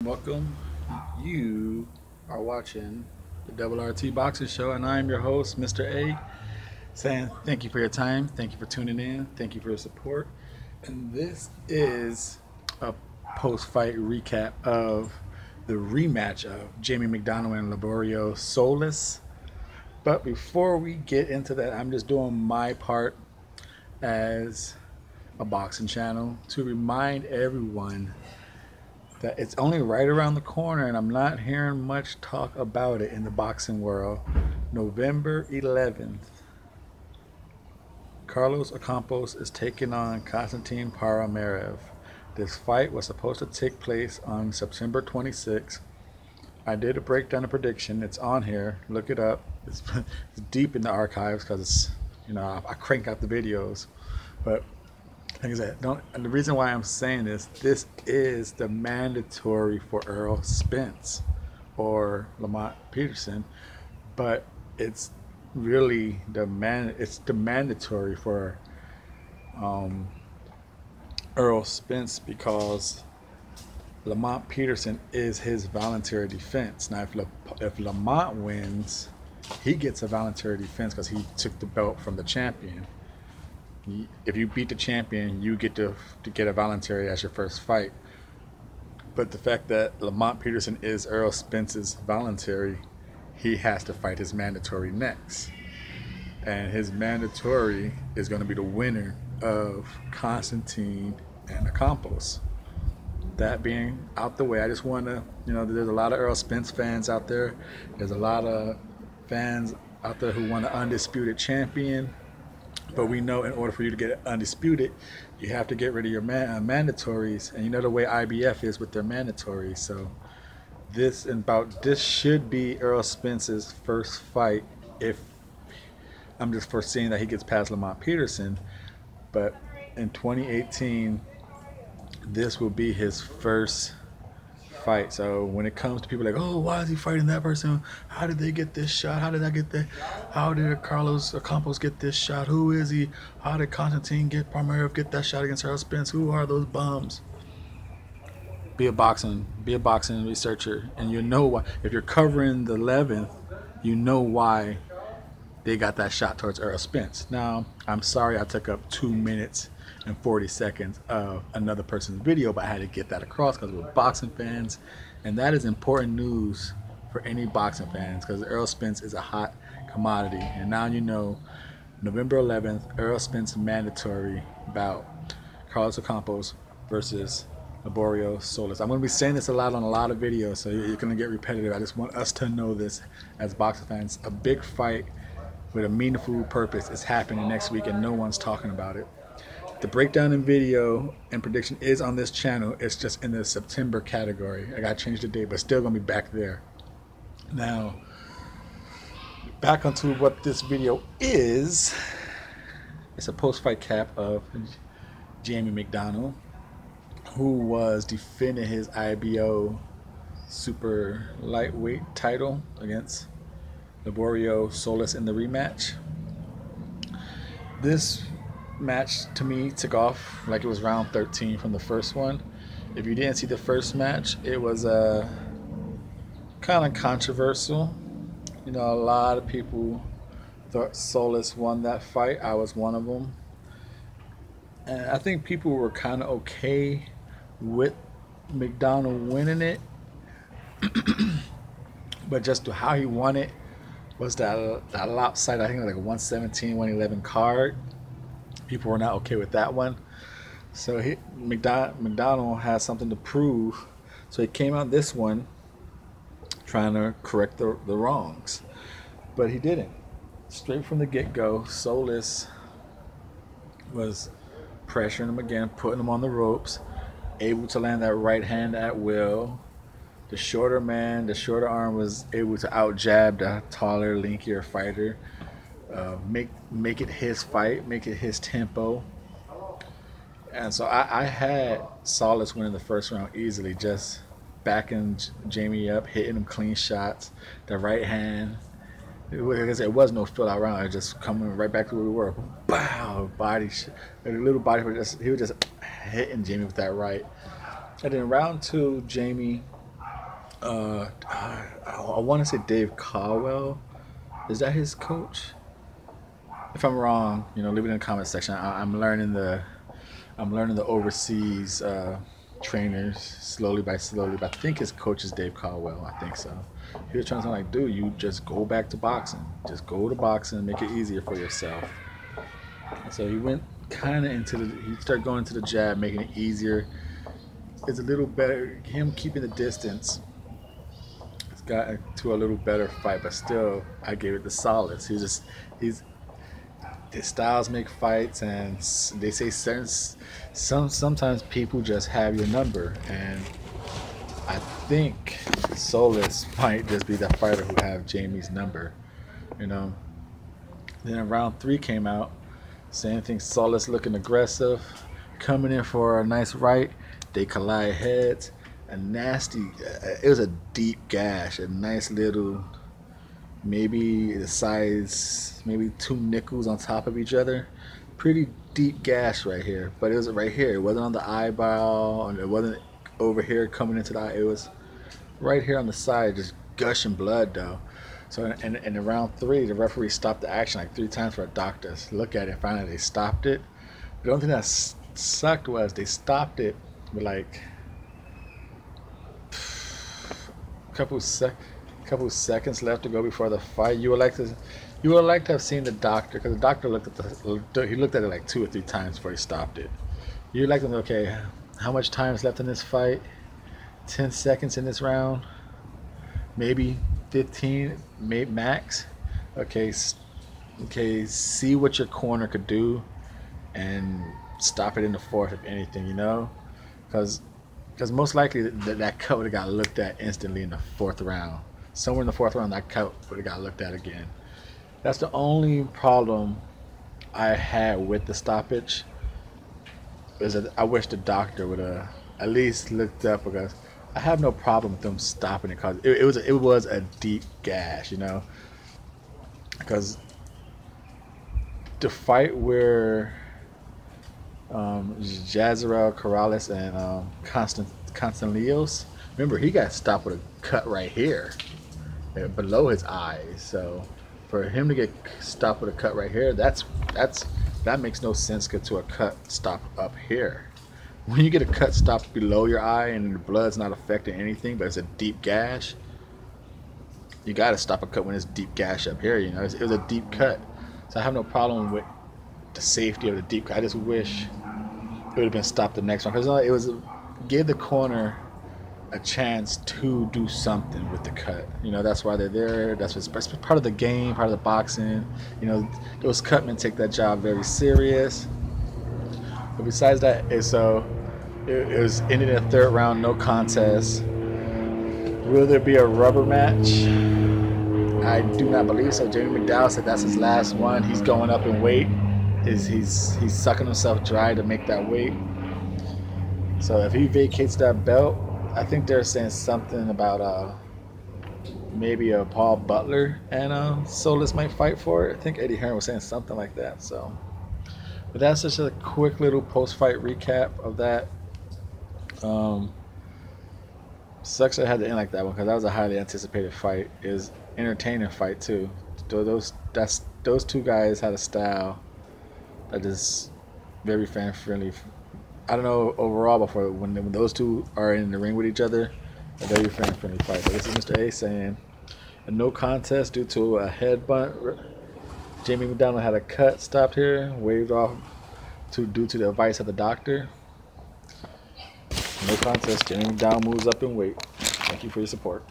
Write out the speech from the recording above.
welcome. You are watching the Double RT Boxing Show, and I am your host, Mr. A, saying thank you for your time, thank you for tuning in, thank you for your support. And this is a post-fight recap of the rematch of Jamie McDonnell and Libioro Solis. But before we get into that, I'm just doing my part as a boxing channel to remind everyone that it's only right around the corner, and I'm not hearing much talk about it in the boxing world. November 11th, Carlos Ocampos is taking on Konstantin Paramerev. This fight was supposed to take place on September 26th. I did a breakdown of prediction. It's on here. Look it up. It's deep in the archives because it's, I crank out the videos. But like I said, the reason why I'm saying this is the mandatory for Errol Spence or Lamont Peterson, but it's really the mandatory for Errol Spence because Lamont Peterson is his voluntary defense. Now, if Lamont wins, he gets a voluntary defense because he took the belt from the champion. If you beat the champion, you get to get a voluntary as your first fight. But the fact that Lamont Peterson is Errol Spence's voluntary, he has to fight his mandatory next. And his mandatory is going to be the winner of Konstantin and Ocampos. That being out the way, I just want to, there's a lot of Errol Spence fans out there. There's a lot of fans out there who want an undisputed champion. But we know in order for you to get undisputed, you have to get rid of your mandatories. And you know the way IBF is with their mandatories. So this should be Errol Spence's first fight. If I'm just foreseeing that he gets past Lamont Peterson. But in 2018, this will be his first fight. So when it comes to people like, oh, why is he fighting that person? How did they get this shot? How did I get that? How did Carlos Ocampos get this shot? Who is he? How did Konstantin Paramerev get that shot against Errol Spence? Who are those bums? Be a boxing researcher, and you know why. If you're covering the 11th, you know why they got that shot towards Errol Spence. Now, I'm sorry I took up 2 minutes and 40 seconds of another person's video, but I had to get that across because we're boxing fans, and that is important news for any boxing fans because Errol Spence is a hot commodity. And now you know, November 11th, Errol Spence mandatory bout, Carlos Ocampos versus Libioro Solis. I'm going to be saying this a lot on a lot of videos, so you're going to get repetitive. I just want us to know this as boxing fans. A big fight with a meaningful purpose is happening next week, and no one's talking about it. The breakdown and video and prediction is on this channel. It's just in the September category. I got to change the date, but still going to be back there. Now, back onto what this video is. It's a post-fight cap of Jamie McDonnell, who was defending his IBO super lightweight title against Libioro Solis in the rematch. This match to me took off like it was round 13 from the first one. If you didn't see the first match, it was kind of controversial. A lot of people thought Solis won that fight. I was one of them, and I think people were kind of okay with McDonnell winning it. But just to how he won it was that lopsided, I think like a 117, 111 card. People were not okay with that one. So McDonnell has something to prove. So he came out this one trying to correct the wrongs. But he didn't. Straight from the get-go, Solis was pressuring him again, putting him on the ropes, able to land that right hand at will. The shorter arm was able to out-jab the taller, linkier fighter. Make it his fight, make it his tempo. And so I had Solis winning the first round easily, just backing Jamie up, hitting him clean shots, the right hand. It was no fill out round. It just coming right back to where we were. Bow, body, a little body. He was just hitting Jamie with that right. And then round two, Jamie I want to say Dave Caldwell. Is that his coach? If I'm wrong, leave it in the comment section. I'm learning the overseas trainers slowly by slowly. But I think his coach is Dave Caldwell. I think so. He was trying to tell like, dude, you just go back to boxing. Just go to boxing and make it easier for yourself. So he went kind of he started going to the jab, making it easier. It's a little better. Him keeping the distance. It's got to a little better fight, but still, I gave it to Solis. His styles make fights, and they say sometimes people just have your number, and I think Solis might just be the fighter who have Jamie's number, Then round 3 came out. Same thing. Solis looking aggressive, coming in for a nice right. They collide heads. A nasty. It was a deep gash. A nice little. Maybe the size, maybe 2 nickels on top of each other. Pretty deep gash right here. But it was right here. It wasn't on the eyeball. It wasn't over here coming into the eye. It was right here on the side, just gushing blood though. So in round 3, the referee stopped the action like 3 times for a doctor to look at it. Finally, they stopped it. The only thing that sucked was they stopped it with like a couple seconds left to go before the fight. You would like to have seen the doctor, because the doctor looked at it like 2 or 3 times before he stopped it. You'd like to know, okay, how much time is left in this fight? 10 seconds in this round, maybe 15, maybe max. Okay, see what your corner could do and stop it in the 4th, if anything, because most likely that cut would have got looked at instantly in the 4th round. Somewhere in the 4th round, that cut would have got looked at again. That's the only problem I had with the stoppage, is that I wish the doctor would have at least looked up, because I have no problem with them stopping it, because it was a deep gash, because the fight where Jazarel Corrales and Constantinos, remember, he got stopped with a cut right here below his eyes. So for him to get stopped with a cut right here, that makes no sense to a cut stop up here. When you get a cut stopped below your eye and the blood's not affecting anything, but it's a deep gash, you got to stop a cut when it's a deep gash up here. It was a deep cut. So I have no problem with the safety of the deep cut. I just wish it would have been stopped the next one, because give the corner a chance to do something with the cut. That's why they're there. That's part of the game, part of the boxing. Those cutmen take that job very serious. But besides that, it was ended in the 3rd round, no contest. Will there be a rubber match? I do not believe so. Jamie McDowell said that's his last one. He's going up in weight. He's sucking himself dry to make that weight. So if he vacates that belt, I think they're saying something about maybe a Paul Butler and Solis might fight for it. I think Eddie Hearn was saying something like that. So, but that's just a quick little post-fight recap of that. Sucks that I had to end like that one, because that was a highly anticipated fight. It was entertaining fight too. Those 2 guys had a style that is very fan friendly. I don't know overall, but when those 2 are in the ring with each other, a very fan friendly fight. So this is Mr. A saying a no contest due to a headbutt. Jamie McDonnell had a cut stopped here, waved off due to the advice of the doctor. No contest. Jamie McDonnell moves up in weight. Thank you for your support.